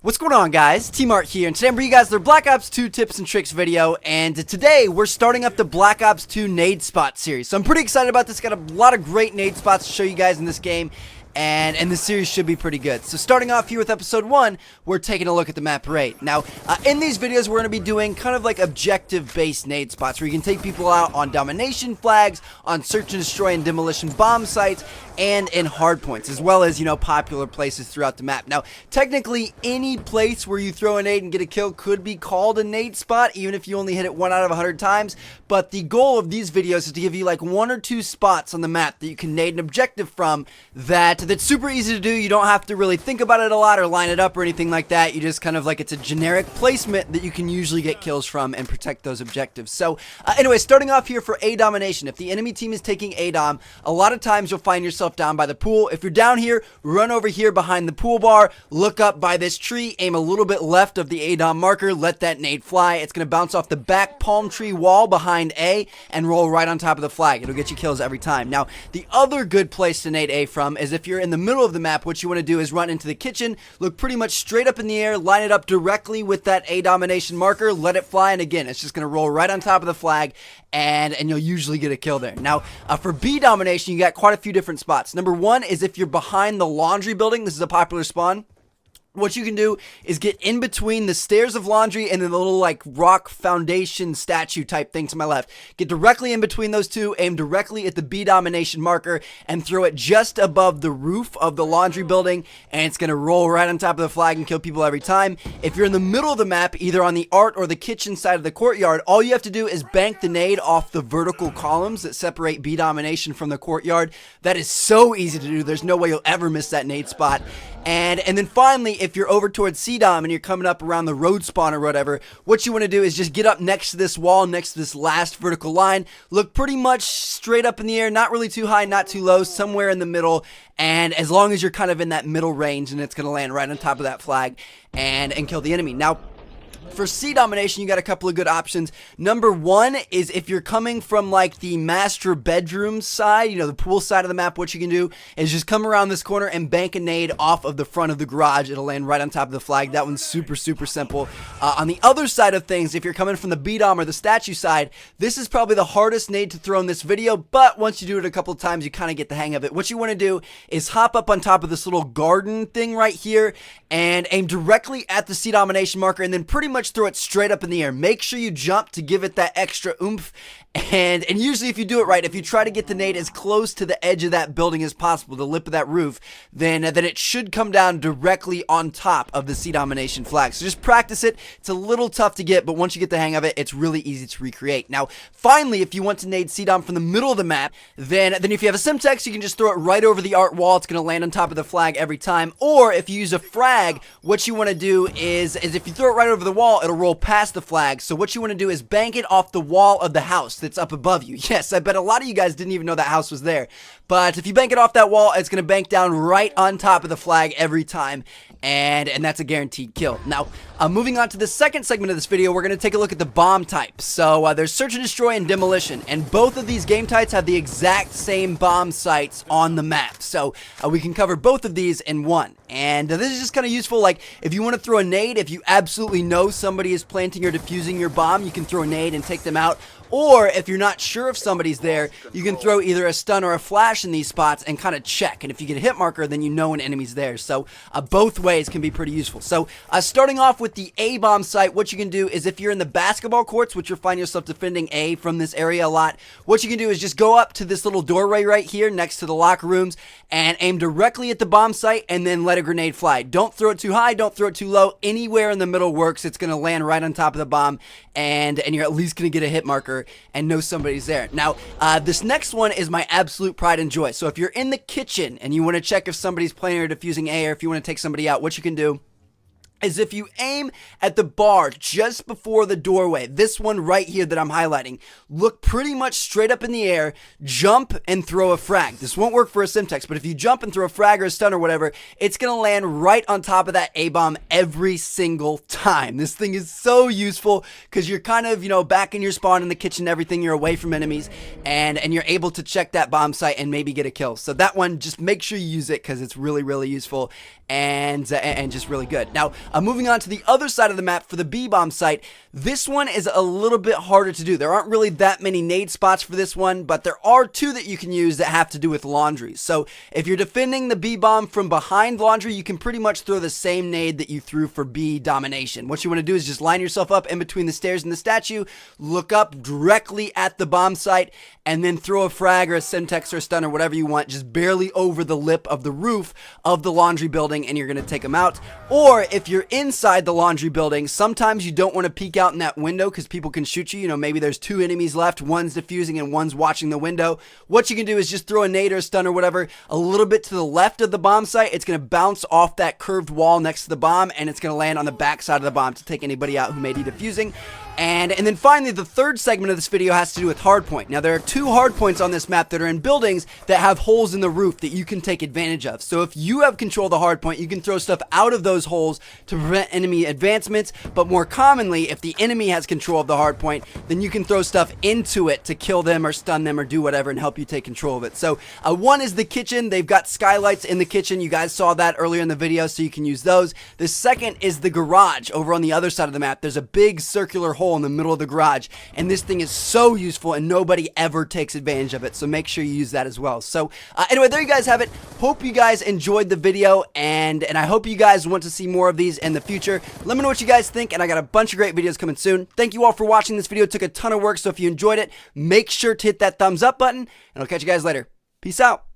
What's going on, guys? T-Mart here, and today I'm bringing you guys their Black Ops 2 tips and tricks video, and today we're starting up the Black Ops 2 Nade Spot series. So I'm pretty excited about this. Got a lot of great nade spots to show you guys in this game, and this series should be pretty good. So starting off here with episode 1, we're taking a look at the map parade. Now, in these videos, we're going to be doing kind of like objective-based nade spots, where you can take people out on domination flags, on search and destroy and demolition bomb sites, and in hard points, as well as, you know, popular places throughout the map. Now, technically, any place where you throw a nade and get a kill could be called a nade spot, even if you only hit it 1 out of 100 times, but the goal of these videos is to give you like 1 or 2 spots on the map that you can nade an objective from that's super easy to do. You don't have to really think about it a lot or line it up or anything like that. You just kind of like, it's a generic placement that you can usually get kills from and protect those objectives. So, anyway, starting off here for A domination. If the enemy team is taking A dom, a lot of times you'll find yourself down by the pool. If you're down here, run over here behind the pool bar, look up by this tree, aim a little bit left of the A dom marker, let that nade fly. It's going to bounce off the back palm tree wall behind A and roll right on top of the flag. It'll get you kills every time. Now, the other good place to nade A from is if you're in the middle of the map. What you want to do is run into the kitchen, look pretty much straight up in the air, line it up directly with that A domination marker, let it fly, and again, it's just going to roll right on top of the flag, and you'll usually get a kill there. Now, for B domination, you got quite a few different spots. Number 1 is if you're behind the laundry building. This is a popular spawn. What you can do is get in between the stairs of laundry and then the little like rock foundation statue type thing to my left. Get directly in between those two, aim directly at the B domination marker, and throw it just above the roof of the laundry building, and it's going to roll right on top of the flag and kill people every time. If you're in the middle of the map, either on the art or the kitchen side of the courtyard, all you have to do is bank the nade off the vertical columns that separate B domination from the courtyard. That is so easy to do. There's no way you'll ever miss that nade spot. And then finally, if you're over towards C-Dom and you're coming up around the road spawn or whatever, what you want to do is just get up next to this wall, next to this last vertical line, look pretty much straight up in the air, not really too high, not too low, somewhere in the middle, and as long as you're kind of in that middle range, and it's going to land right on top of that flag and kill the enemy. Now, for C domination, you got a couple of good options. Number 1 is if you're coming from like the master bedroom side, you know, the pool side of the map, what you can do is just come around this corner and bank a nade off of the front of the garage. It'll land right on top of the flag. That one's super, super simple. On the other side of things, if you're coming from the B-Dom or the statue side, this is probably the hardest nade to throw in this video, but once you do it a couple of times, you kind of get the hang of it. What you want to do is hop up on top of this little garden thing right here and aim directly at the C domination marker, and then pretty much throw it straight up in the air. Make sure you jump to give it that extra oomph, and usually if you do it right, if you try to get the nade as close to the edge of that building as possible, the lip of that roof, then it should come down directly on top of the C domination flag. So just practice it. It's a little tough to get, but once you get the hang of it, it's really easy to recreate. Now, finally, if you want to nade C-Dom from the middle of the map, then if you have a Simtex, you can just throw it right over the art wall. It's going to land on top of the flag every time. Or if you use a frag, what you want to do is if you throw it right over the wall, it'll roll past the flag. So what you want to do is bank it off the wall of the house that's up above you. Yes, I bet a lot of you guys didn't even know that house was there. But if you bank it off that wall, it's going to bank down right on top of the flag every time, and that's a guaranteed kill. Now, moving on to the second segment of this video, we're going to take a look at the bomb types. So there's search and destroy and demolition, and both of these game types have the exact same bomb sites on the map. So we can cover both of these in one. And this is just kind of useful, like if you want to throw a nade, if you absolutely know somebody is planting or defusing your bomb, you can throw a nade and take them out. Or if you're not sure if somebody's there, you can throw either a stun or a flash in these spots and kind of check. And if you get a hit marker, then you know an enemy's there. So both ways can be pretty useful. So starting off with the A bomb site, what you can do is if you're in the basketball courts, which you'll find yourself defending A from this area a lot, what you can do is just go up to this little doorway right here next to the locker rooms and aim directly at the bomb site and then let a grenade fly. Don't throw it too high, don't throw it too low. Anywhere in the middle works. It's going to land right on top of the bomb, and you're at least going to get a hit marker and know somebody's there. Now, this next one is my absolute pride and joy. So if you're in the kitchen and you want to check if somebody's planning or defusing A, or if you want to take somebody out, what you can do is if you aim at the bar just before the doorway, this one right here that I'm highlighting, look pretty much straight up in the air, jump and throw a frag. This won't work for a Simtex, but if you jump and throw a frag or a stun or whatever, it's going to land right on top of that A-bomb every single time. This thing is so useful because you're kind of, you know, back in your spawn in the kitchen, everything, you're away from enemies, and you're able to check that bomb site and maybe get a kill. So that one, just make sure you use it because it's really, really useful and just really good. Now, Moving on to the other side of the map for the B-bomb site, this one is a little bit harder to do. There aren't really that many nade spots for this one, but there are two that you can use that have to do with laundry. So if you're defending the B-bomb from behind laundry, you can pretty much throw the same nade that you threw for B domination. What you want to do is just line yourself up in between the stairs and the statue, look up directly at the bomb site, and then throw a frag or a Semtex or a stun or whatever you want, just barely over the lip of the roof of the laundry building, and you're going to take them out. Or if you're inside the laundry building, sometimes you don't want to peek out in that window because people can shoot you. You know, maybe there's two enemies left, one's defusing and one's watching the window. What you can do is just throw a nade or a stun or whatever a little bit to the left of the bomb site. It's going to bounce off that curved wall next to the bomb, and it's going to land on the back side of the bomb to take anybody out who may be defusing. And then finally, the third segment of this video has to do with hardpoint. Now, there are two hardpoints on this map that are in buildings that have holes in the roof that you can take advantage of. So if you have control of the hardpoint, you can throw stuff out of those holes to prevent enemy advancements. But more commonly, if the enemy has control of the hardpoint, then you can throw stuff into it to kill them or stun them or do whatever and help you take control of it. So one is the kitchen. They've got skylights in the kitchen. You guys saw that earlier in the video, so you can use those. The second is the garage over on the other side of the map. There's a big circular hole in the middle of the garage, and this thing is so useful and nobody ever takes advantage of it, so make sure you use that as well. So anyway, there you guys have it. Hope you guys enjoyed the video, and I hope you guys want to see more of these in the future. Let me know what you guys think, and I got a bunch of great videos coming soon. Thank you all for watching this video. It took a ton of work, so if you enjoyed it, make sure to hit that thumbs up button, and I'll catch you guys later. Peace out.